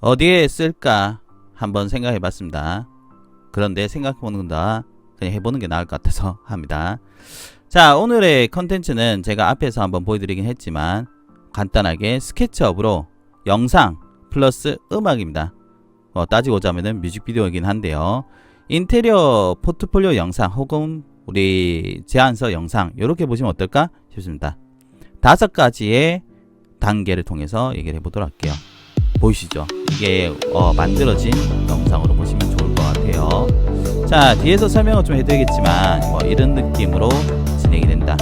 어디에 쓸까 한번 생각해 봤습니다. 그런데 생각해 보는 건다 그냥 해보는 게 나을 것 같아서 합니다. 자, 오늘의 컨텐츠는 제가 앞에서 한번 보여드리긴 했지만 간단하게 스케치업으로 영상 플러스 음악입니다. 따지고자면은 뮤직비디오이긴 한데요. 인테리어 포트폴리오 영상 혹은 우리 제안서 영상 이렇게 보시면 어떨까 싶습니다. 5가지의 단계를 통해서 얘기를 해보도록 할게요. 보이시죠? 이게 만들어진 영상으로 보시면 좋을 것 같아요. 자, 뒤에서 설명을 좀 해드리겠지만 이런 느낌으로 진행이 된다.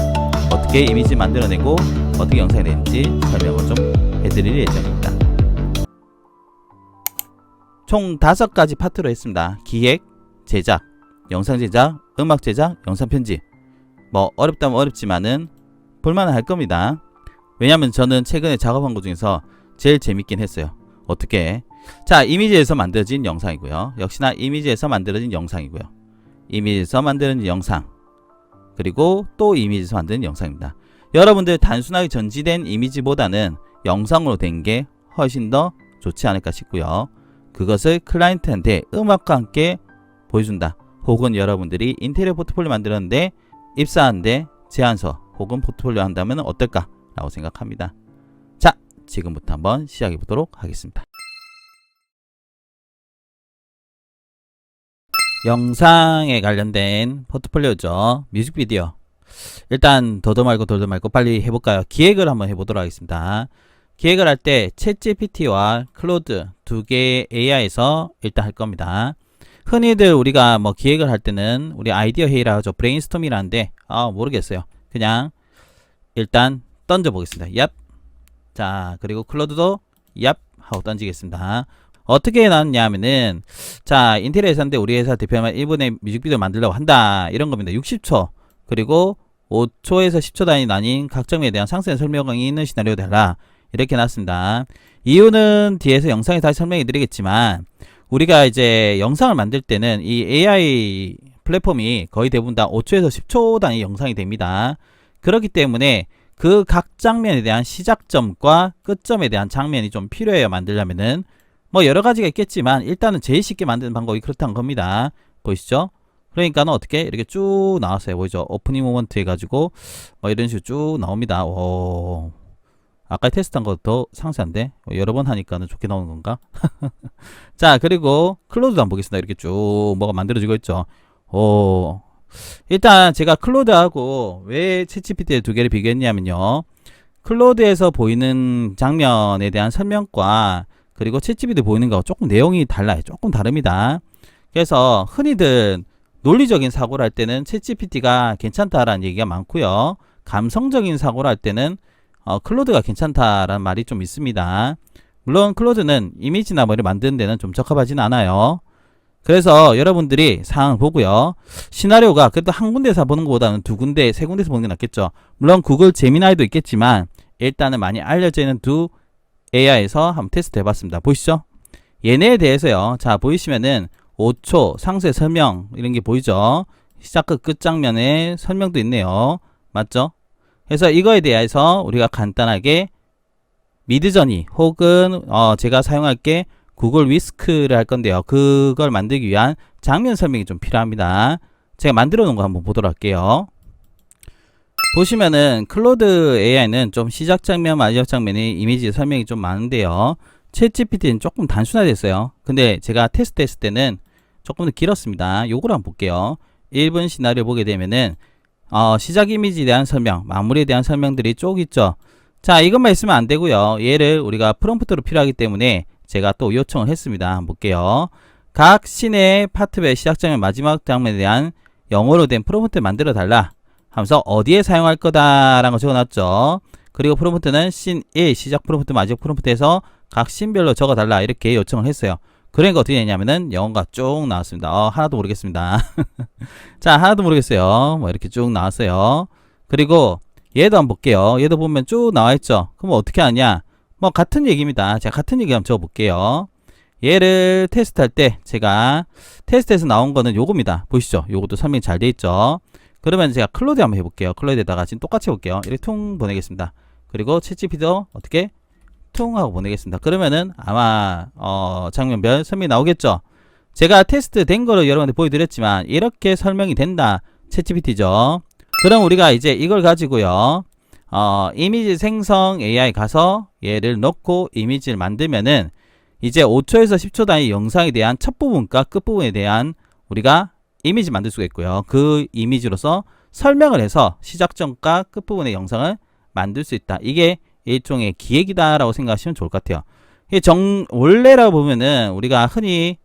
어떻게 이미지 만들어내고 어떻게 영상이 되는지 설명을 좀 해드릴 예정입니다. 총 5가지 파트로 했습니다. 기획, 제작, 영상 제작, 음악 제작, 영상 편집. 어렵다면 어렵지만은 볼만은 할 겁니다. 왜냐면 저는 최근에 작업한 것 중에서 제일 재밌긴 했어요. 어떻게? 자, 이미지에서 만들어진 영상이고요. 역시나 이미지에서 만들어진 영상이고요. 이미지에서 만들어진 영상. 그리고 또 이미지에서 만드는 영상입니다. 여러분들 단순하게 전지된 이미지보다는 영상으로 된 게 훨씬 더 좋지 않을까 싶고요. 그것을 클라이언트한테 음악과 함께 보여준다. 혹은 여러분들이 인테리어 포트폴리오 만들었는데 입사하는데 제안서 혹은 포트폴리오 한다면 어떨까? 라고 생각합니다. 자, 지금부터 한번 시작해 보도록 하겠습니다. 영상에 관련된 포트폴리오죠. 뮤직비디오. 일단 더도 말고 덜도 말고 빨리 해볼까요? 기획을 한번 해보도록 하겠습니다. 기획을 할 때 챗GPT와 클로드 2개의 AI에서 일단 할 겁니다. 흔히들 우리가 기획을 할 때는 우리 아이디어 회의라 하죠. 브레인스토밍이라는데 모르겠어요. 그냥 일단 던져 보겠습니다. 얍. 자, 그리고 클로드도 얍 하고 던지겠습니다. 어떻게 나왔냐 하면은, 자, 인테리어 회사인데 우리 회사 대표하면 1분에 뮤직비디오 만들려고 한다 이런 겁니다. 60초 그리고 5초에서 10초 단위 나뉜 각 장면에 대한 상세한 설명이 있는 시나리오 달라 이렇게 나왔습니다. 이유는 뒤에서 영상에 다시 설명해 드리겠지만, 우리가 이제 영상을 만들 때는 이 AI 플랫폼이 거의 대부분 다 5초에서 10초 단위 영상이 됩니다. 그렇기 때문에 그 각 장면에 대한 시작점과 끝점에 대한 장면이 좀 필요해요. 만들려면은 여러 가지가 있겠지만 일단은 제일 쉽게 만드는 방법이 그렇다는 겁니다. 보이시죠? 그러니까는 어떻게 이렇게 쭉 나왔어요. 보이죠? 오프닝 모먼트 해가지고 이런 식으로 쭉 나옵니다. 오, 아까 테스트한 거 더 상세한데 여러 번 하니까는 좋게 나오는 건가? 자, 그리고 클로드도 한번 보겠습니다. 이렇게 쭉 뭐가 만들어지고 있죠. 오, 일단 제가 클로드하고 왜 챗GPT 2개를 비교했냐면요, 클로드에서 보이는 장면에 대한 설명과 그리고 챗GPT 보이는 거하고 조금 내용이 달라요. 조금 다릅니다. 그래서 흔히들 논리적인 사고를 할 때는 챗GPT가 괜찮다라는 얘기가 많고요. 감성적인 사고를 할 때는 클로드가 괜찮다라는 말이 좀 있습니다. 물론 클로드는 이미지나 뭐를 만드는 데는 좀 적합하진 않아요. 그래서 여러분들이 상황을 보고요. 시나리오가 그래도 한 군데서 보는 것보다는 2군데, 3군데서 보는 게 낫겠죠. 물론 구글 제미나이도 있겠지만 일단은 많이 알려져 있는 두 AI에서 한번 테스트 해봤습니다. 보이시죠? 얘네에 대해서요. 자, 보이시면은 5초 상세 설명 이런 게 보이죠? 시작 끝 장면에 설명도 있네요. 맞죠? 그래서 이거에 대해서 우리가 간단하게 미드저니 혹은 제가 사용할 게 구글 위스크를 할 건데요. 그걸 만들기 위한 장면 설명이 좀 필요합니다. 제가 만들어 놓은 거 한번 보도록 할게요. 보시면은 클로드 AI는 좀 시작 장면, 마지막 장면에 이미지 설명이 좀 많은데요. 챗GPT는 조금 단순화됐어요. 근데 제가 테스트 했을 때는 조금 더 길었습니다. 요거를 한번 볼게요. 1분 시나리오 보게 되면은 시작 이미지에 대한 설명, 마무리에 대한 설명들이 쭉 있죠. 자, 이것만 있으면 안 되고요. 얘를 우리가 프롬프트로 필요하기 때문에 제가 또 요청을 했습니다. 한번 볼게요. 각 씬의 파트별 시작 장면, 마지막 장면에 대한 영어로 된 프롬프트를 만들어 달라 하면서 어디에 사용할 거다라는 거 적어놨죠. 그리고 프롬프트는 씬 1 시작 프롬프트, 마지막 프롬프트에서 각 씬별로 적어달라 이렇게 요청을 했어요. 그러니까 어떻게 되냐면은 영어가 쭉 나왔습니다. 하나도 모르겠습니다. 자, 하나도 모르겠어요. 이렇게 쭉 나왔어요. 그리고 얘도 한번 볼게요. 얘도 보면 쭉 나와있죠. 그럼 어떻게 하냐? 같은 얘기입니다. 제가 같은 얘기 한번 적어볼게요. 얘를 테스트할 때 제가 테스트에서 나온 거는 요겁니다. 보시죠. 요것도 설명이 잘 돼 있죠. 그러면 제가 클로드 한번 해볼게요. 클로드에다가 지금 똑같이 해볼게요. 이렇게 퉁 보내겠습니다. 그리고 챗GPT도 어떻게 퉁 하고 보내겠습니다. 그러면은 아마 장면별 설명이 나오겠죠. 제가 테스트 된 거를 여러분한테 보여드렸지만 이렇게 설명이 된다. 챗GPT죠. 그럼 우리가 이제 이걸 가지고요. 이미지 생성 AI 가서 얘를 넣고 이미지를 만들면은 이제 5초에서 10초 단위 영상에 대한 첫 부분과 끝 부분에 대한 우리가 이미지 만들 수가 있고요. 그 이미지로서 설명을 해서 시작점과 끝 부분의 영상을 만들 수 있다. 이게 일종의 기획이다라고 생각하시면 좋을 것 같아요. 원래라고 보면은 우리가 흔히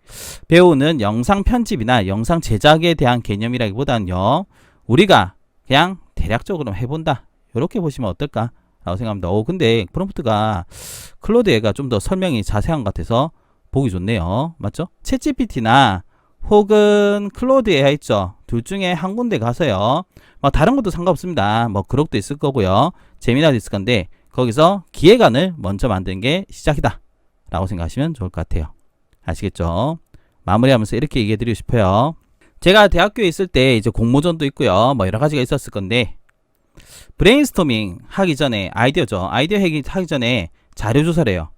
배우는 영상 편집이나 영상 제작에 대한 개념이라기보다는요, 우리가 그냥 대략적으로 해본다. 이렇게 보시면 어떨까? 라고 생각합니다. 근데 프롬프트가 클로드 얘가 좀 더 설명이 자세한 것 같아서 보기 좋네요. 맞죠? 챗GPT나 혹은 클로드 AI 있죠. 둘 중에 한 군데 가서요. 다른 것도 상관없습니다. 그록도 있을 거고요. 재미나도 있을 건데 거기서 기획안을 먼저 만드는 게 시작이다. 라고 생각하시면 좋을 것 같아요. 아시겠죠? 마무리하면서 이렇게 얘기해 드리고 싶어요. 제가 대학교에 있을 때 이제 공모전도 있고요. 여러 가지가 있었을 건데 브레인스토밍 하기 전에 아이디어 하기 전에 자료 조사를 해요.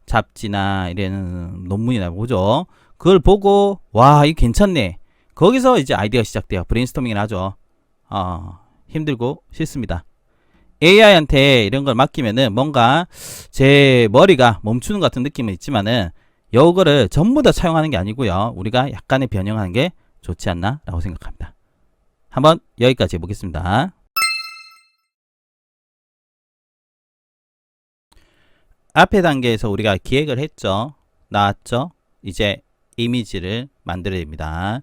잡지나 이런 논문이나 보죠. 그걸 보고 와 이거 괜찮네. 거기서 이제 아이디어가 시작돼요. 브레인스토밍을 하죠. 힘들고 싫습니다. AI한테 이런 걸 맡기면은 뭔가 제 머리가 멈추는 것 같은 느낌은 있지만은 이거를 전부 다 차용하는 게 아니고요. 우리가 약간의 변형하는 게 좋지 않나 라고 생각합니다. 한번 여기까지 해보겠습니다. 앞에 단계에서 우리가 기획을 했죠. 나왔죠. 이제 이미지를 만들어야 됩니다.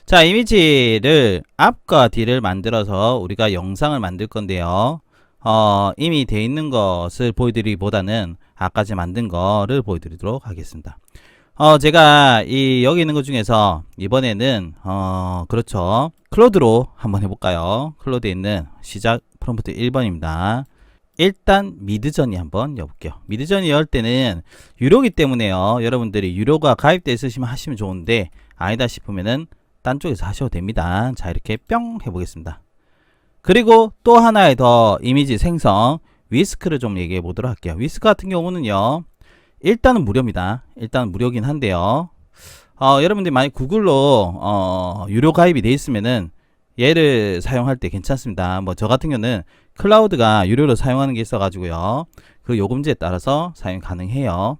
자, 이미지를 앞과 뒤를 만들어서 우리가 영상을 만들 건데요. 이미 돼 있는 것을 보여드리기보다는 아까 제 만든 거를 보여드리도록 하겠습니다. 제가 여기 있는 것 중에서 이번에는 그렇죠. 클로드로 한번 해볼까요? 클로드에 있는 시작 프롬프트 1번입니다. 일단 미드저니 한번 여볼게요. 미드저니 열 때는 유료기 때문에요. 여러분들이 유료가 가입되어 있으시면 하시면 좋은데 아니다 싶으면은 딴 쪽에서 하셔도 됩니다. 자, 이렇게 뿅 해보겠습니다. 그리고 또 하나의 더 이미지 생성 위스크를 좀 얘기해 보도록 할게요. 위스크 같은 경우는요, 일단은 무료입니다. 일단 무료긴 한데요. 여러분들이 만약 구글로 유료 가입이 돼 있으면은 얘를 사용할 때 괜찮습니다. 저 같은 경우는 클라우드가 유료로 사용하는 게 있어 가지고요. 그 요금제에 따라서 사용 가능해요.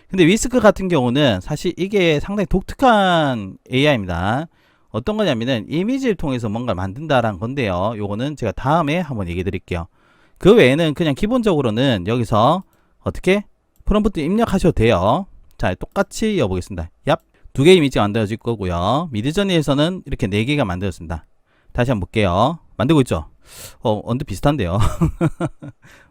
근데 위스크 같은 경우는 사실 이게 상당히 독특한 AI입니다. 어떤 거냐면은 이미지를 통해서 뭔가를 만든다라는 건데요. 요거는 제가 다음에 한번 얘기해 드릴게요. 그 외에는 그냥 기본적으로는 여기서 어떻게 프롬프트 입력하셔도 돼요. 자, 똑같이 여보겠습니다. 얍. 2개 이미지가 만들어질 거고요. 미드저니에서는 이렇게 4개가 만들어졌습니다. 다시 한번 볼게요. 만들고 있죠? 언뜻 비슷한데요.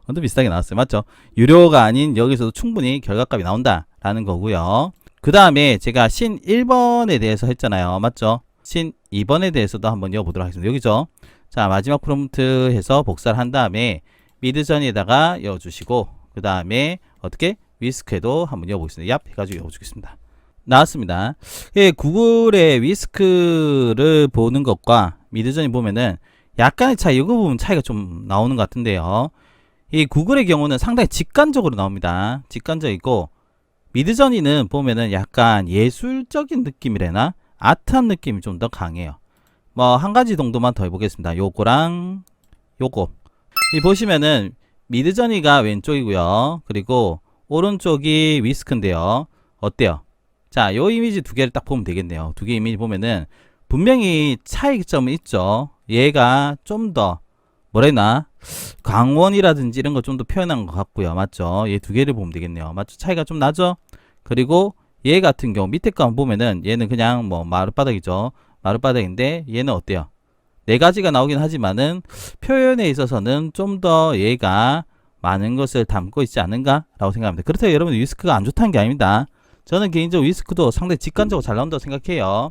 언뜻 비슷하게 나왔어요. 맞죠? 유료가 아닌 여기서도 충분히 결과값이 나온다라는 거고요. 그 다음에 제가 신 1번에 대해서 했잖아요. 맞죠? 신 2번에 대해서도 한번 여보도록 하겠습니다. 여기죠? 자, 마지막 프롬프트 해서 복사를 한 다음에 미드저니에다가 여주시고 그 다음에 어떻게? 위스크에도 한번 여보겠습니다. 얍 해가지고 여주겠습니다. 나왔습니다. 구글의 위스크를 보는 것과 미드저니 보면은 약간의 차이, 이거 부분 차이가 좀 나오는 것 같은데요. 이 구글의 경우는 상당히 직관적으로 나옵니다. 직관적이고 미드저니는 보면은 약간 예술적인 느낌이래나 아트한 느낌이 좀 더 강해요. 한 가지 정도만 더 해보겠습니다. 요거랑 요거. 이 보시면은 미드저니가 왼쪽이고요. 그리고 오른쪽이 위스크인데요. 어때요? 자, 요 이미지 2개를 딱 보면 되겠네요. 2개 이미지 보면은 분명히 차이점은 있죠. 얘가 좀 더 뭐라 해나 광원이라든지 이런 거 좀 더 표현한 것 같고요. 맞죠? 얘 2개를 보면 되겠네요. 맞죠? 차이가 좀 나죠? 그리고 얘 같은 경우 밑에 거 보면은 얘는 그냥 마룻바닥이죠. 마룻바닥인데 얘는 어때요? 4가지가 나오긴 하지만은 표현에 있어서는 좀 더 얘가 많은 것을 담고 있지 않은가? 라고 생각합니다. 그렇다고 여러분 위스크가 안 좋다는 게 아닙니다. 저는 개인적으로 위스크도 상당히 직관적으로 잘 나온다고 생각해요.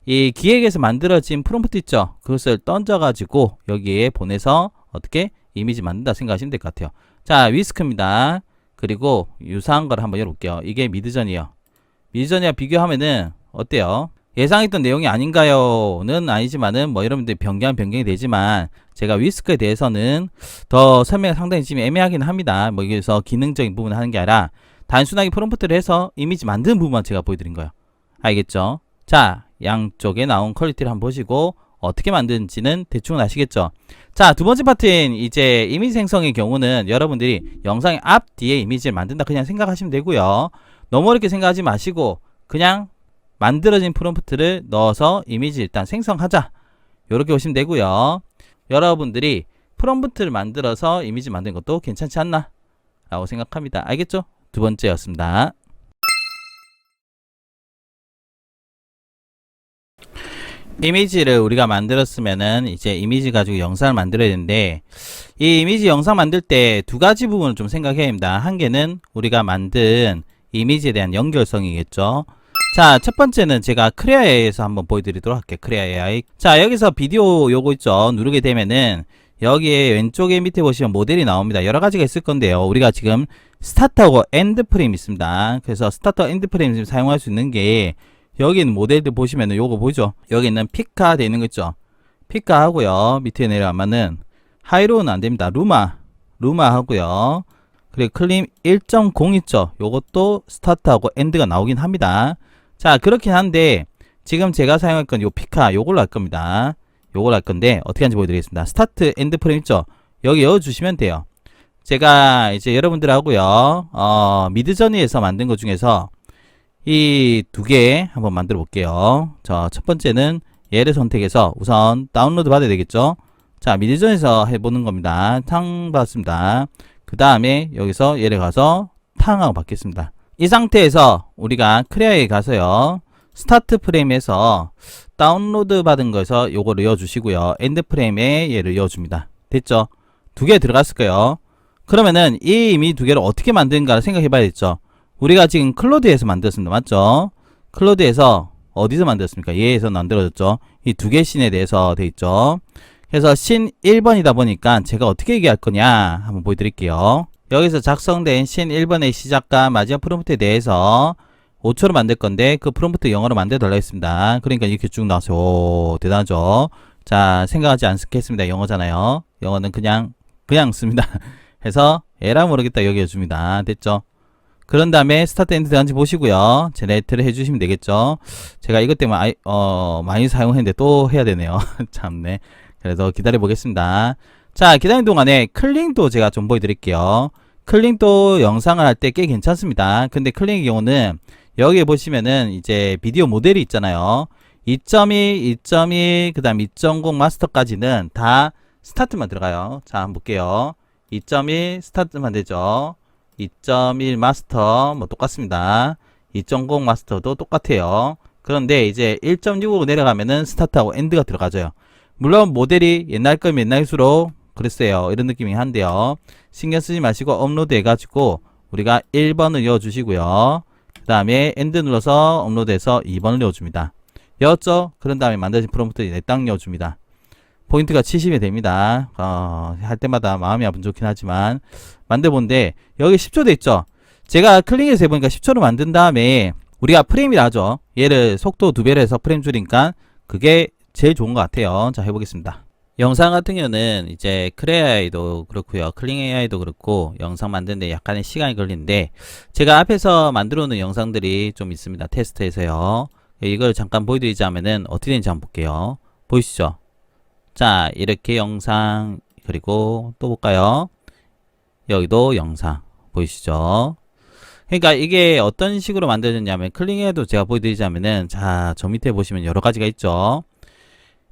이 기획에서 만들어진 프롬프트 있죠? 그것을 던져가지고 여기에 보내서 어떻게 이미지 만든다 생각하시면 될 것 같아요. 자, 위스크입니다. 그리고 유사한 걸 한번 열어볼게요. 이게 미드저니요. 미드저니와 비교하면은 어때요? 예상했던 내용이 아닌가요는 아니지만은 뭐 여러분들 변경이 되지만 제가 위스크에 대해서는 더 설명이 상당히 지금 애매하긴 합니다. 뭐 그래서 기능적인 부분을 하는 게 아니라 단순하게 프롬프트를 해서 이미지 만드는 부분만 제가 보여드린 거예요. 알겠죠? 자, 양쪽에 나온 퀄리티를 한번 보시고 어떻게 만드는지는 대충 아시겠죠? 자, 두 번째 파트인 이제 이미지 생성의 경우는 여러분들이 영상의 앞 뒤에 이미지를 만든다 그냥 생각하시면 되고요. 너무 어렵게 생각하지 마시고 그냥 만들어진 프롬프트를 넣어서 이미지 일단 생성하자 이렇게 보시면 되고요. 여러분들이 프롬프트를 만들어서 이미지 만드는 것도 괜찮지 않나 라고 생각합니다. 알겠죠? 두 번째였습니다. 이미지를 우리가 만들었으면은 이제 이미지 가지고 영상을 만들어야 되는데 이 이미지 영상 만들 때 두 가지 부분을 좀 생각해야 합니다. 한 개는 우리가 만든 이미지에 대한 연결성이겠죠. 자, 첫 번째는 제가 크레아 AI에서 한번 보여드리도록 할게요. 크레아 AI. 자, 여기서 비디오 요거 있죠. 누르게 되면은 여기에 왼쪽에 밑에 보시면 모델이 나옵니다. 여러 가지가 있을 건데요. 우리가 지금 스타트하고 엔드 프레임 있습니다. 그래서 스타트 엔드 프레임 지금 사용할 수 있는 게 여기 있는 모델들 보시면은 요거 보이죠? 여기 있는 피카 되어 있는 거 있죠? 피카 하고요. 밑에 내려가면은 하이로는 안 됩니다. 루마 하고요. 그리고 클림 1.0 있죠? 요것도 스타트하고 엔드가 나오긴 합니다. 자, 그렇긴 한데 지금 제가 사용할 건 요 피카 요걸로 할 겁니다. 요걸 할 건데 어떻게 하는지 보여드리겠습니다. 스타트 엔드 프레임 있죠? 여기 넣어주시면 돼요. 제가 이제 여러분들하고요 미드저니에서 만든 것 중에서 이 두 개 한번 만들어 볼게요. 자, 첫 번째는 얘를 선택해서 우선 다운로드 받아야 되겠죠? 자, 미드저니에서 해보는 겁니다. 탕 받습니다. 그 다음에 여기서 얘를 가서 탕하고 받겠습니다. 이 상태에서 우리가 크레아에 가서요 스타트 프레임에서 다운로드 받은 거에서 요거를 이어주시고요 엔드 프레임에 얘를 이어줍니다. 됐죠? 두 개 들어갔을 거예요. 그러면은 이 이미 두 개를 어떻게 만드는가를 생각해 봐야겠죠. 우리가 지금 클로드에서 만들었습니다. 맞죠? 클로드에서 어디서 만들었습니까? 얘에서 만들어졌죠. 이 두 개 씬에 대해서 돼 있죠. 그래서 씬 1번이다 보니까 제가 어떻게 얘기할 거냐 한번 보여드릴게요. 여기서 작성된 씬 1번의 시작과 마지막 프롬프트에 대해서 5초로 만들 건데 그 프롬프트 영어로 만들어 달라 했습니다. 그러니까 이렇게 쭉 나와서 오, 대단하죠. 자, 생각하지 않겠습니다. 영어잖아요. 영어는 그냥 씁니다. 해서 에라 모르겠다 여기 해줍니다. 됐죠? 그런 다음에 스타트 엔드 들어간지 보시고요. 제네레이트를 해주시면 되겠죠. 제가 이것 때문에 많이 사용했는데 또 해야 되네요. 참네. 그래서 기다려 보겠습니다. 자, 기다리는 동안에 클링도 제가 좀 보여드릴게요. 클링도 영상을 할 때 꽤 괜찮습니다. 근데 클링의 경우는 여기 보시면은 이제 비디오 모델이 있잖아요. 2.2, 2.1, 그 다음 2.0 마스터까지는 다 스타트만 들어가요. 자, 한번 볼게요. 2.1 스타트만 되죠. 2.1 마스터 뭐 똑같습니다. 2.0 마스터도 똑같아요. 그런데 이제 1.6으로 내려가면은 스타트하고 엔드가 들어가죠. 물론 모델이 옛날 거면 옛날일수록 그랬어요. 이런 느낌이 한데요. 신경 쓰지 마시고 업로드 해가지고 우리가 1번을 넣어주시고요. 그 다음에 엔드 눌러서 업로드해서 2번을 넣어줍니다. 넣었죠? 그런 다음에 만들어진 프롬프트에 딱 넣어줍니다. 포인트가 70이 됩니다. 할 때마다 마음이 아픈 좋긴 하지만 만들어본데 여기 10초 돼 있죠? 제가 클릭해서 해보니까 10초로 만든 다음에 우리가 프레임이라 하죠. 얘를 속도 2배로 해서 프레임 줄이니까 그게 제일 좋은 것 같아요. 자, 해보겠습니다. 영상 같은 경우는 이제 크레아이도 그렇고요. 클링 AI도 그렇고 영상 만드는데 약간의 시간이 걸리는데 제가 앞에서 만들어 놓은 영상들이 좀 있습니다. 테스트에서요. 이걸 잠깐 보여드리자면은 어떻게 되는지 한번 볼게요. 보이시죠? 자, 이렇게 영상 그리고 또 볼까요? 여기도 영상 보이시죠? 그러니까 이게 어떤 식으로 만들어졌냐면 클링에도 제가 보여드리자면은 자, 저 밑에 보시면 여러 가지가 있죠.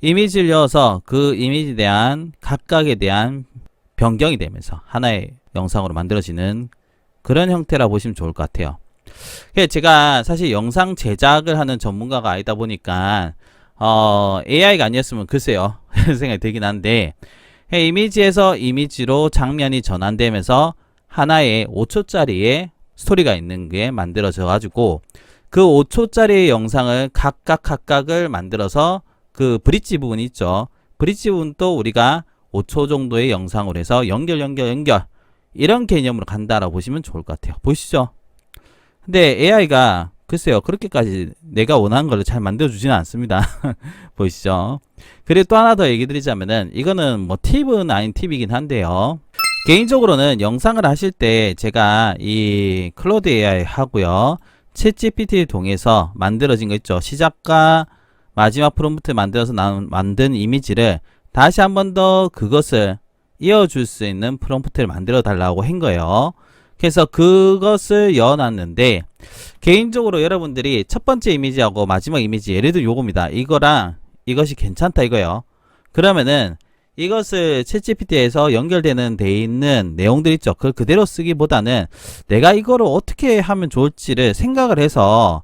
이미지를 넣어서 그 이미지에 대한 각각에 대한 변경이 되면서 하나의 영상으로 만들어지는 그런 형태라 보시면 좋을 것 같아요. 제가 사실 영상 제작을 하는 전문가가 아니다 보니까 AI가 아니었으면 글쎄요 이런 생각이 들긴 한데 이미지에서 이미지로 장면이 전환되면서 하나의 5초짜리의 스토리가 있는 게 만들어져 가지고 그 5초짜리 영상을 각각을 만들어서 그 브릿지 부분이 있죠. 브릿지 부분도 우리가 5초 정도의 영상으로 해서 연결 이런 개념으로 간다라고 보시면 좋을 것 같아요. 보시죠. 근데 AI가 글쎄요, 그렇게까지 내가 원하는 걸 잘 만들어주지는 않습니다. 보이시죠? 그리고 또 하나 더 얘기 드리자면은, 이거는 뭐 팁은 아닌 팁이긴 한데요. 개인적으로는 영상을 하실 때 제가 이 클로드 AI 하고요, 챗 GPT 통해서 만들어진 거 있죠. 시작과 마지막 프롬프트 만들어서 만든 이미지를 다시 한 번 더 그것을 이어줄 수 있는 프롬프트를 만들어 달라고 한 거예요. 그래서 그것을 넣어놨는데, 개인적으로 여러분들이 첫 번째 이미지하고 마지막 이미지, 예를 들어 요겁니다. 이거랑 이것이 괜찮다 이거예요. 그러면은 이것을 챗GPT에서 연결되는 돼 있는 내용들 있죠. 그걸 그대로 쓰기보다는 내가 이거를 어떻게 하면 좋을지를 생각을 해서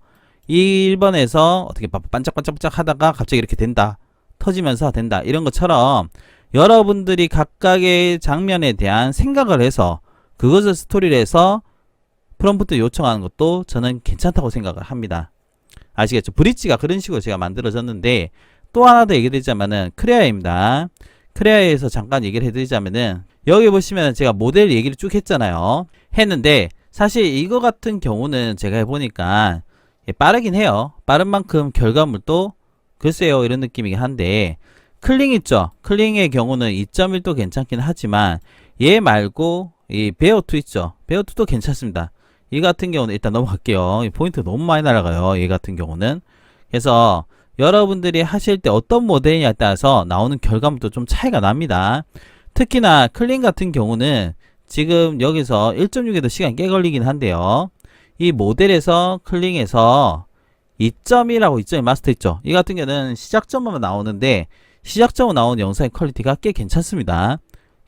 1번에서 어떻게 반짝반짝반짝 하다가 갑자기 이렇게 된다, 터지면서 된다, 이런 것처럼 여러분들이 각각의 장면에 대한 생각을 해서 그것을 스토리를 해서 프롬프트 요청하는 것도 저는 괜찮다고 생각을 합니다. 아시겠죠? 브릿지가 그런 식으로 제가 만들어졌는데, 또 하나 더 얘기 드리자면은 크레아입니다. 크레아에서 잠깐 얘기를 해드리자면은, 여기 보시면 제가 모델 얘기를 쭉 했잖아요. 했는데 사실 이거 같은 경우는 제가 해보니까 빠르긴 해요. 빠른 만큼 결과물도 글쎄요 이런 느낌이긴 한데, 클링 있죠? 클링의 경우는 2.1도 괜찮긴 하지만 얘 말고 이 베어2 있죠? 베어2도 괜찮습니다. 이 같은 경우는 일단 넘어갈게요. 포인트 너무 많이 날아가요. 얘 같은 경우는. 그래서 여러분들이 하실 때 어떤 모델이냐에 따라서 나오는 결과물도 좀 차이가 납니다. 특히나 클린 같은 경우는 지금 여기서 1.6에도 시간이 꽤 걸리긴 한데요. 이 모델에서 클링에서 2.1하고 2.1 마스터 있죠. 이 같은 경우는 시작점만 나오는데, 시작점으로 나오는 영상의 퀄리티가 꽤 괜찮습니다.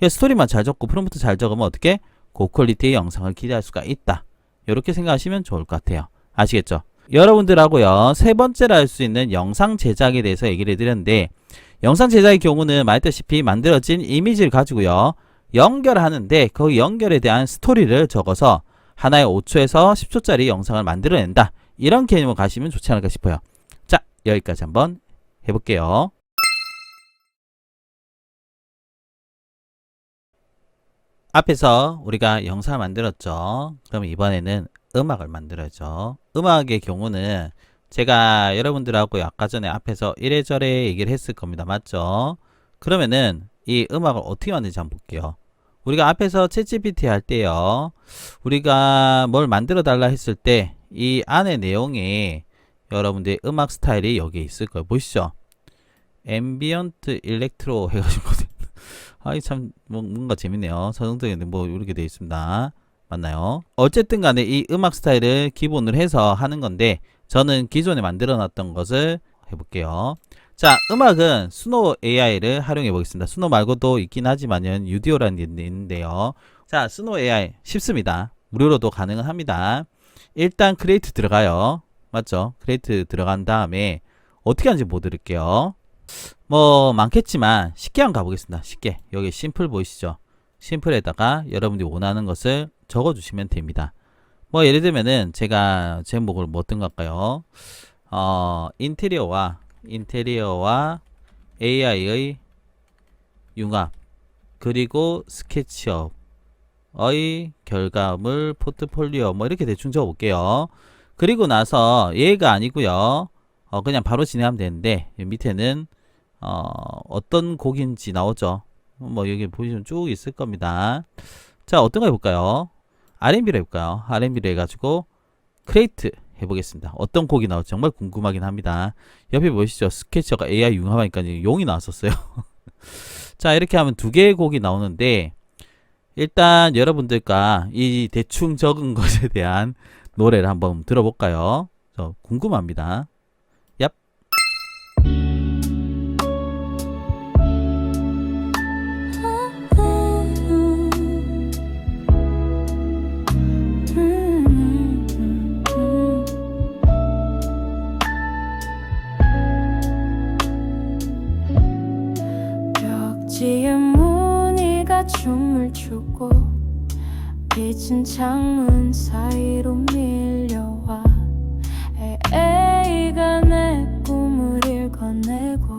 스토리만 잘 적고 프롬프트 잘 적으면 어떻게 고퀄리티의 영상을 기대할 수가 있다. 이렇게 생각하시면 좋을 것 같아요. 아시겠죠? 여러분들하고요, 세 번째로 할 수 있는 영상 제작에 대해서 얘기를 해드렸는데, 영상 제작의 경우는 말했다시피 만들어진 이미지를 가지고요 연결하는데, 그 연결에 대한 스토리를 적어서 하나의 5초에서 10초짜리 영상을 만들어낸다, 이런 개념으로 가시면 좋지 않을까 싶어요. 자, 여기까지 한번 해볼게요. 앞에서 우리가 영상을 만들었죠. 그럼 이번에는 음악을 만들어야죠. 음악의 경우는 제가 여러분들하고 아까 전에 앞에서 이래저래 얘기를 했을 겁니다. 맞죠? 그러면은 이 음악을 어떻게 만드는지 한번 볼게요. 우리가 앞에서 챗GPT 할 때요, 우리가 뭘 만들어 달라 했을 때 이 안에 내용에 여러분들의 음악 스타일이 여기에 있을 거예요. 보시죠? 앰비언트 일렉트로 해가지고 아이 참 뭔가 재밌네요. 서정적인데 뭐 이렇게 되어 있습니다. 맞나요? 어쨌든 간에 이 음악 스타일을 기본으로 해서 하는 건데, 저는 기존에 만들어 놨던 것을 해볼게요. 자, 음악은 스노우 AI를 활용해 보겠습니다. 스노우 말고도 있긴 하지만은 유디오라는 게 있는데요. 자, 스노우 AI 쉽습니다. 무료로도 가능은 합니다. 일단 크리에이트 들어가요. 맞죠? 크리에이트 들어간 다음에 어떻게 하는지 보여드릴게요. 뭐 많겠지만 쉽게 한번 가보겠습니다. 쉽게. 여기 심플 보이시죠? 심플에다가 여러분들이 원하는 것을 적어주시면 됩니다. 뭐 예를 들면은 제가 제목을 뭐 어떤 거 할까요? 인테리어와 AI의 융합, 그리고 스케치업의 결과물 포트폴리오, 뭐 이렇게 대충 적어볼게요. 그리고 나서 얘가 아니고요, 그냥 바로 진행하면 되는데, 밑에는 어떤 곡인지 나오죠. 뭐 여기 보시면 쭉 있을 겁니다. 자, 어떤 거 해볼까요? R&B로 해볼까요? R&B로 해가지고 크리에이트 해보겠습니다. 어떤 곡이 나올지 정말 궁금하긴 합니다. 옆에 보이시죠? 스케치가 AI 융합하니까 용이 나왔었어요. 자, 이렇게 하면 두 개의 곡이 나오는데, 일단 여러분들과 이 대충 적은 것에 대한 노래를 한번 들어볼까요? 궁금합니다. 얍. 벽지에 무늬가 춤을 추고 빛은 창문 사이로 밀려와 AI가 내 꿈을 읽어내고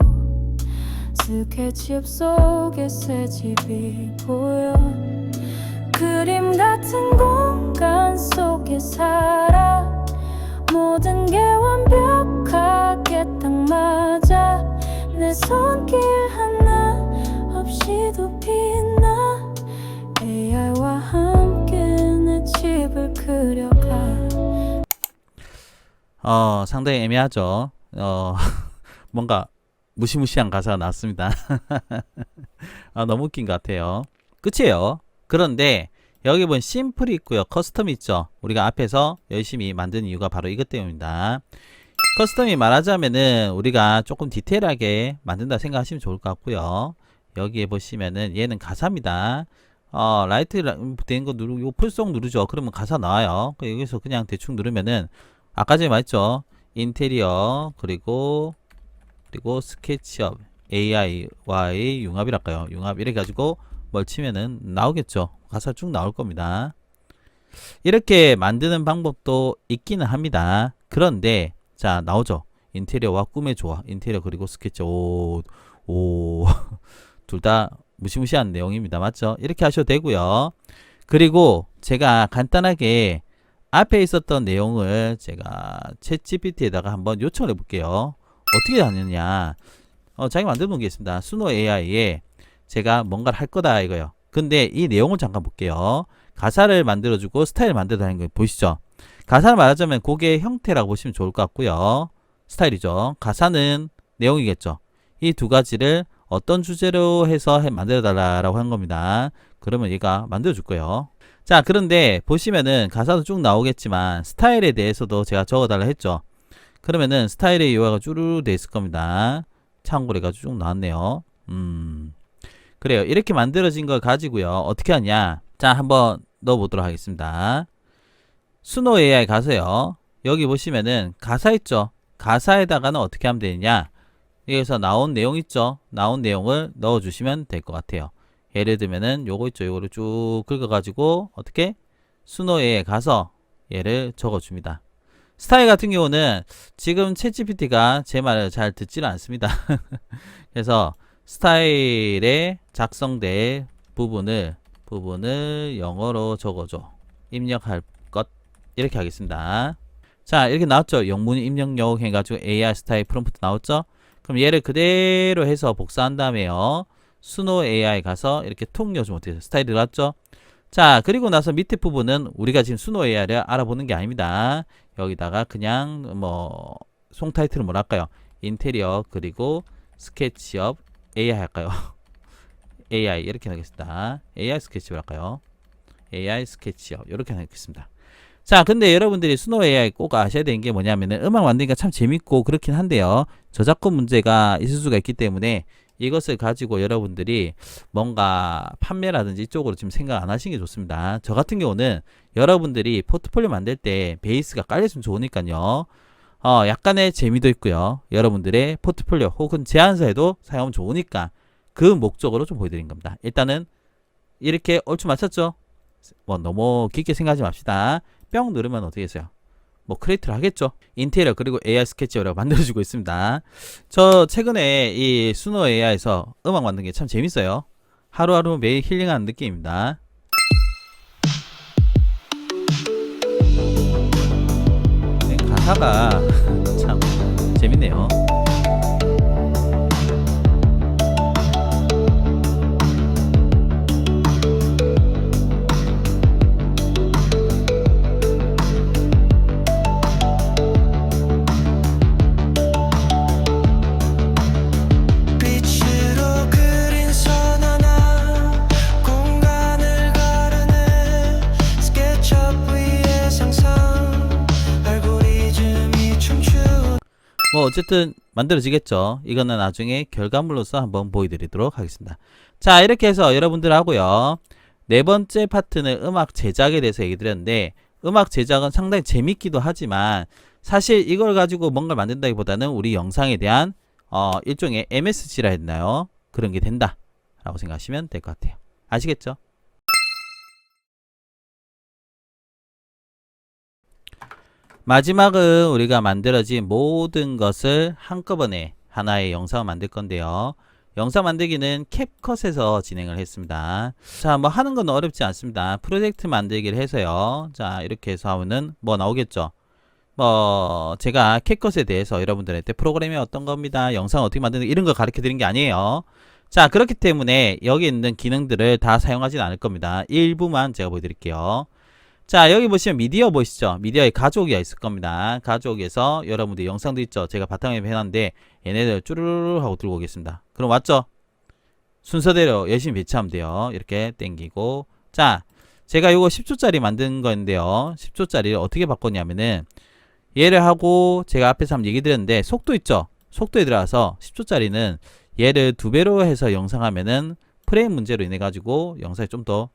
스케치업 속에 새 집이 보여. 그림 같은 공간 속에 살아 모든 게 완벽하게 딱 맞아 내 손길 하나 없이도 빛나 AI와 함께 내 집을 그려가. 상당히 애매하죠. 뭔가 무시무시한 가사가 나왔습니다. 너무 웃긴 것 같아요. 끝이에요. 그런데 여기 보면 심플이 있고요. 커스텀이 있죠. 우리가 앞에서 열심히 만든 이유가 바로 이것 때문입니다. 커스텀이 말하자면은 우리가 조금 디테일하게 만든다 생각하시면 좋을 것 같고요. 여기에 보시면은 얘는 가사입니다. 라이트 된 거 누르고 풀송 누르죠. 그러면 가사 나와요. 여기서 그냥 대충 누르면은 아까 전에 말했죠. 인테리어 그리고 스케치업 AI와의 융합이랄까요. 융합 이래 가지고 뭘 치면은 나오겠죠. 가사 쭉 나올 겁니다. 이렇게 만드는 방법도 있기는 합니다. 그런데 자 나오죠. 인테리어와 꿈의 조화. 인테리어 그리고 스케치 둘 다 무시무시한 내용입니다. 맞죠? 이렇게 하셔도 되고요. 그리고 제가 간단하게 앞에 있었던 내용을 제가 챗GPT에다가 한번 요청을 해볼게요. 어떻게 하느냐. 자기 만들어 놓은 게 있습니다. 수노 AI에 제가 뭔가를 할 거다 이거요. 근데 이 내용을 잠깐 볼게요. 가사를 만들어주고 스타일을 만들어다는 거 보이시죠? 가사를 말하자면 곡의 형태라고 보시면 좋을 것 같고요. 스타일이죠. 가사는 내용이겠죠. 이 두 가지를 어떤 주제로 해서 만들어달라고 한 겁니다. 그러면 얘가 만들어줄 거예요. 자, 그런데 보시면은 가사도 쭉 나오겠지만 스타일에 대해서도 제가 적어달라 했죠. 그러면은 스타일의 요약가 쭈루루 돼 있을 겁니다. 참고로 해가지고 쭉 나왔네요. 그래요. 이렇게 만들어진 걸 가지고요. 어떻게 하냐. 자, 한번 넣어보도록 하겠습니다. 수노 AI 가서요. 여기 보시면은 가사 있죠. 가사에다가는 어떻게 하면 되느냐. 여기서 나온 내용 있죠. 나온 내용을 넣어주시면 될 것 같아요. 예를 들면은 요거 있죠. 요거를 쭉 긁어가지고 어떻게 수노 AI에 가서 얘를 적어줍니다. 스타일 같은 경우는 지금 챗GPT가 제 말을 잘 듣지는 않습니다. 그래서 스타일에 작성될 부분을 영어로 적어줘. 입력할 것 이렇게 하겠습니다. 자, 이렇게 나왔죠. 영문 입력용 해가지고 AI 스타일 프롬프트 나왔죠. 그럼 얘를 그대로 해서 복사한 다음에요. 수노 AI 가서 이렇게 톡 넣어주면 어떻게 돼요? 스타일이 들어갔죠. 자, 그리고 나서 밑에 부분은 우리가 지금 수노 AI를 알아보는 게 아닙니다. 여기다가 그냥 뭐 송 타이틀은 뭐랄까요? 인테리어 그리고 스케치업 AI 할까요? AI 이렇게 하겠습니다. AI 스케치업 할까요? AI 스케치업 이렇게 하겠습니다. 자, 근데 여러분들이 수노 AI 꼭 아셔야 되는 게 뭐냐면은 음악 만드니까 참 재밌고 그렇긴 한데요. 저작권 문제가 있을 수가 있기 때문에 이것을 가지고 여러분들이 뭔가 판매라든지 이쪽으로 지금 생각 안 하시는 게 좋습니다. 저 같은 경우는 여러분들이 포트폴리오 만들 때 베이스가 깔렸으면 좋으니까요. 약간의 재미도 있고요. 여러분들의 포트폴리오 혹은 제안서에도 사용하면 좋으니까 그 목적으로 좀 보여드린 겁니다. 일단은 이렇게 얼추 맞췄죠? 뭐 너무 깊게 생각하지 맙시다. 뿅 누르면 어떻게 했어요? 뭐 크리에이트를 하겠죠. 인테리어 그리고 AI 스케치라고 만들어주고 있습니다. 저 최근에 이 수노 AI에서 음악 만드는 게 참 재밌어요. 하루하루 매일 힐링하는 느낌입니다. 네, 가사가 참 재밌네요. 뭐 어쨌든 만들어지겠죠. 이거는 나중에 결과물로서 한번 보여드리도록 하겠습니다. 자, 이렇게 해서 여러분들 하고요. 네 번째 파트는 음악 제작에 대해서 얘기 드렸는데 음악 제작은 상당히 재밌기도 하지만 사실 이걸 가지고 뭔가를 만든다기보다는 우리 영상에 대한 일종의 MSG라 했나요? 그런 게 된다 라고 생각하시면 될 것 같아요. 아시겠죠? 마지막은 우리가 만들어진 모든 것을 한꺼번에 하나의 영상을 만들 건데요. 영상 만들기는 캡컷에서 진행을 했습니다. 자, 뭐 하는 건 어렵지 않습니다. 프로젝트 만들기를 해서요. 자, 이렇게 해서 하면은 뭐 나오겠죠. 뭐 제가 캡컷에 대해서 여러분들한테 프로그램이 어떤 겁니다, 영상 어떻게 만드는 이런 거 가르쳐 드린 게 아니에요. 자, 그렇기 때문에 여기 있는 기능들을 다 사용하진 않을 겁니다. 일부만 제가 보여드릴게요. 자, 여기 보시면 미디어 보이시죠? 미디어에 가져오기가 있을 겁니다. 가져오기에서 여러분들 영상도 있죠? 제가 바탕에 해놨는데 얘네들 쭈르르 하고 들고 오겠습니다. 그럼 왔죠? 순서대로 열심히 배치하면 돼요. 이렇게 땡기고. 자, 제가 이거 10초짜리 만든 거인데요. 10초짜리를 어떻게 바꿨냐면은 얘를 하고 제가 앞에서 한번 얘기 드렸는데 속도 있죠? 속도에 들어가서 10초짜리는 얘를 2배로 해서 영상하면은 프레임 문제로 인해 가지고 영상이 좀 더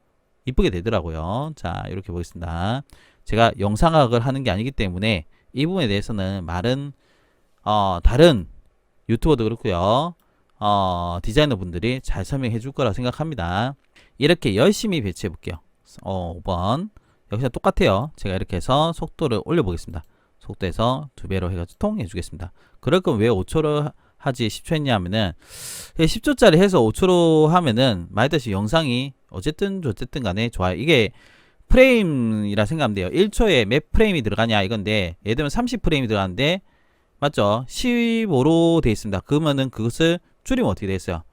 이쁘게 되더라고요. 자, 이렇게 보겠습니다. 제가 영상학을 하는 게 아니기 때문에 이 부분에 대해서는 말은 다른 유튜버도 그렇고요. 디자이너 분들이 잘 설명해 줄 거라 생각합니다. 이렇게 열심히 배치해 볼게요. 5번 여기서 똑같아요. 제가 이렇게 해서 속도를 올려 보겠습니다. 속도에서 2배로 해가지고 통 해주겠습니다. 그럴 거면 왜 5초로 하지 10초 했냐 하면은 10초짜리 해서 5초로 하면은 말했듯이 영상이 어쨌든 간에 좋아요. 이게 프레임이라 생각하면 돼요. 1초에 몇 프레임이 들어가냐 이건데 예를 들면 30프레임이 들어가는데 맞죠? 15로 돼 있습니다. 그러면은 그것을 줄이면 어떻게 되겠어요?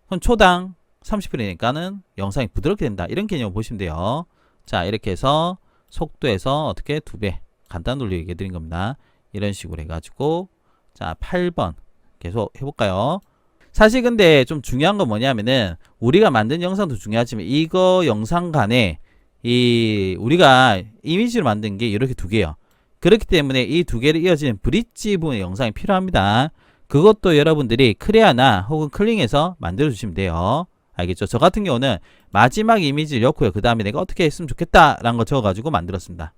그럼 초당 30프레임이니까는 영상이 부드럽게 된다. 이런 개념을 보시면 돼요. 자, 이렇게 해서 속도에서 어떻게 2배 간단 논리 얘기해 드린 겁니다. 이런 식으로 해가지고 자, 8번 계속 해볼까요? 사실 근데 좀 중요한 건 뭐냐면은 우리가 만든 영상도 중요하지만 이거 영상 간에 우리가 이미지로 만든 게 이렇게 2개요. 그렇기 때문에 이 2개를 이어지는 브릿지 부분의 영상이 필요합니다. 그것도 여러분들이 크레아나 혹은 클링해서 만들어 주시면 돼요. 알겠죠? 저 같은 경우는 마지막 이미지를 넣고요. 그 다음에 내가 어떻게 했으면 좋겠다 라는 거 적어가지고 만들었습니다.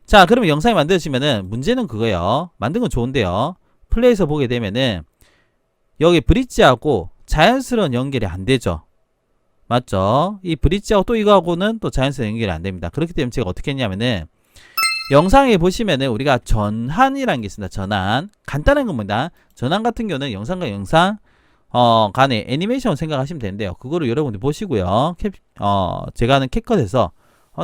자, 그러면 영상이 만들어지면은 문제는 그거예요. 만든 건 좋은데요. 플레이에서 보게 되면은 여기 브릿지하고 자연스러운 연결이 안 되죠. 맞죠? 이 브릿지하고 또 이거하고는 또 자연스러운 연결이 안 됩니다. 그렇기 때문에 제가 어떻게 했냐면은 영상에 보시면은 우리가 전환이라는 게 있습니다. 전환. 간단한 겁니다. 전환 같은 경우는 영상과 영상 간에 애니메이션 생각하시면 되는데요. 그거를 여러분들 보시고요. 제가 하는 캡컷에서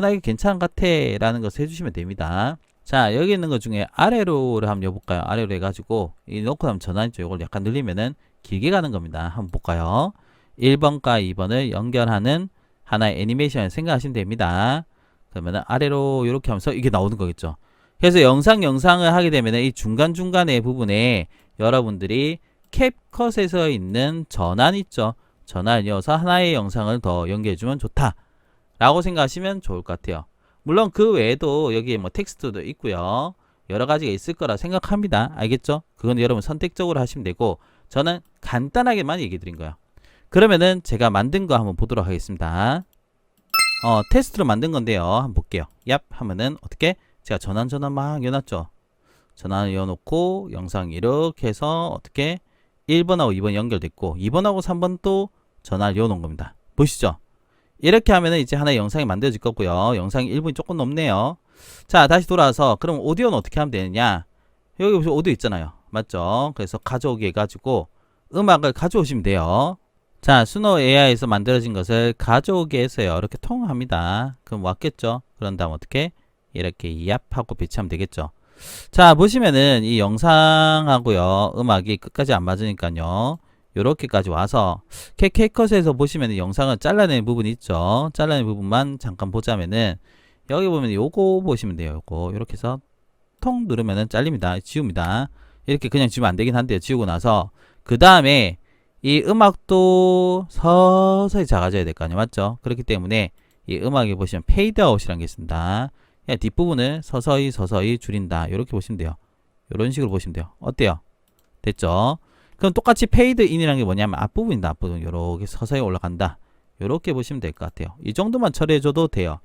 나 이거 괜찮은 것 같아 라는 것을 해주시면 됩니다. 자, 여기 있는 것 중에 아래로를 한번 여볼까요? 아래로 해가지고 이 놓고 나면 전환 있죠. 이걸 약간 늘리면은 길게 가는 겁니다. 한번 볼까요? 1번과 2번을 연결하는 하나의 애니메이션을 생각하시면 됩니다. 그러면은 아래로 이렇게 하면서 이게 나오는 거겠죠. 그래서 영상을 하게 되면은 이 중간중간의 부분에 여러분들이 캡컷에서 있는 전환 있죠. 전환을 이어서 하나의 영상을 더 연결해주면 좋다 라고 생각하시면 좋을 것 같아요. 물론 그 외에도 여기에 뭐 텍스트도 있고요. 여러 가지가 있을 거라 생각합니다. 알겠죠? 그건 여러분 선택적으로 하시면 되고 저는 간단하게만 얘기 드린 거예요. 그러면은 제가 만든 거 한번 보도록 하겠습니다. 테스트로 만든 건데요. 한번 볼게요. 얍 하면은 어떻게 제가 전환 막 여놨죠. 전환을 여놓고 영상 이렇게 해서 어떻게 1번하고 2번 연결됐고 2번하고 3번 또 전환을 여놓은 겁니다. 보시죠. 이렇게 하면은 이제 하나의 영상이 만들어질 거고요. 영상이 1분이 조금 넘네요. 자, 다시 돌아와서 그럼 오디오는 어떻게 하면 되느냐? 여기 보시면 오디오 있잖아요. 맞죠? 그래서 가져오기 해가지고 음악을 가져오시면 돼요. 자, 수노 AI에서 만들어진 것을 가져오게 해서요. 이렇게 통합니다. 그럼 왔겠죠? 그런 다음 어떻게? 이렇게 이압하고 배치하면 되겠죠. 자, 보시면은 이 영상하고요. 음악이 끝까지 안 맞으니까요. 요렇게까지 와서 캡컷에서 보시면 영상을 잘라내는 부분이 있죠. 잘라내는 부분만 잠깐 보자면은 여기 보면 요거 보시면 돼요. 요거 이렇게 해서 통 누르면은 잘립니다. 지웁니다. 이렇게 그냥 지우면 안 되긴 한데요. 지우고 나서 그 다음에 이 음악도 서서히 작아져야 될 거 아니에요. 맞죠? 그렇기 때문에 이 음악에 보시면 페이드 아웃이라는 게 있습니다. 뒷부분을 서서히 줄인다. 이렇게 보시면 돼요. 이런 식으로 보시면 돼요. 어때요? 됐죠? 그럼 똑같이 페이드 인이라는 게 뭐냐면 앞부분입니다. 앞부분 이렇게 서서히 올라간다. 이렇게 보시면 될 것 같아요. 이 정도만 처리해줘도 돼요.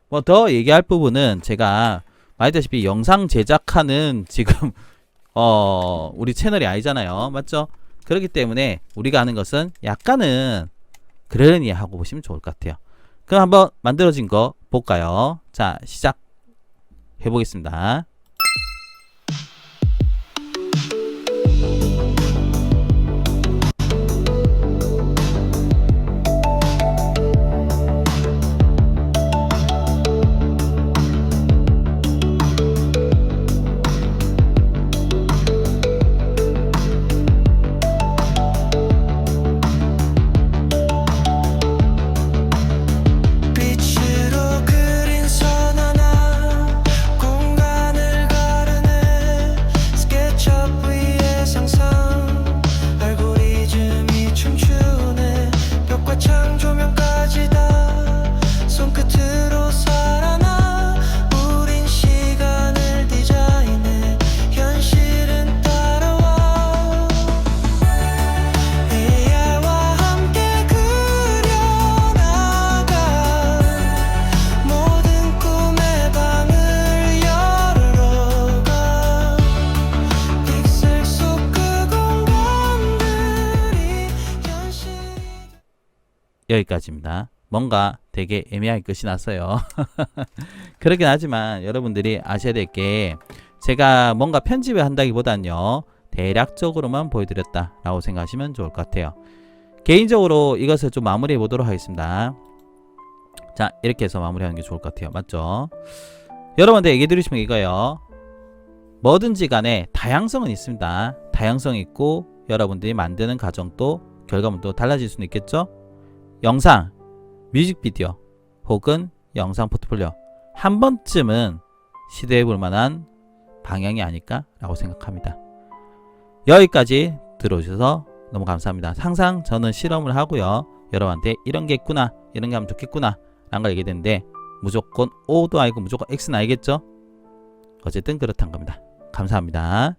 뭐 더 얘기할 부분은 제가 말했다시피 영상 제작하는 지금 우리 채널이 아니잖아요. 맞죠? 그렇기 때문에 우리가 하는 것은 약간은 그러니 하고 보시면 좋을 것 같아요. 그럼 한번 만들어진 거 볼까요? 자, 시작 해보겠습니다. 여기까지입니다. 뭔가 되게 애매하게 끝이 났어요. 그러긴 하지만 여러분들이 아셔야 될 게 제가 뭔가 편집을 한다기보단요. 대략적으로만 보여드렸다 라고 생각하시면 좋을 것 같아요. 개인적으로 이것을 좀 마무리해 보도록 하겠습니다. 자, 이렇게 해서 마무리하는 게 좋을 것 같아요. 맞죠? 여러분들 얘기 드리시면 이거요. 뭐든지 간에 다양성은 있습니다. 다양성이 있고 여러분들이 만드는 과정도 결과물도 달라질 수는 있겠죠? 영상, 뮤직비디오 혹은 영상 포트폴리오 한 번쯤은 시도해 볼 만한 방향이 아닐까 라고 생각합니다. 여기까지 들어오셔서 너무 감사합니다. 항상 저는 실험을 하고요. 여러분한테 이런 게 있구나, 이런 게 하면 좋겠구나 라는 걸 얘기했는데 무조건 O도 아니고 무조건 X는 아니겠죠? 어쨌든 그렇단 겁니다. 감사합니다.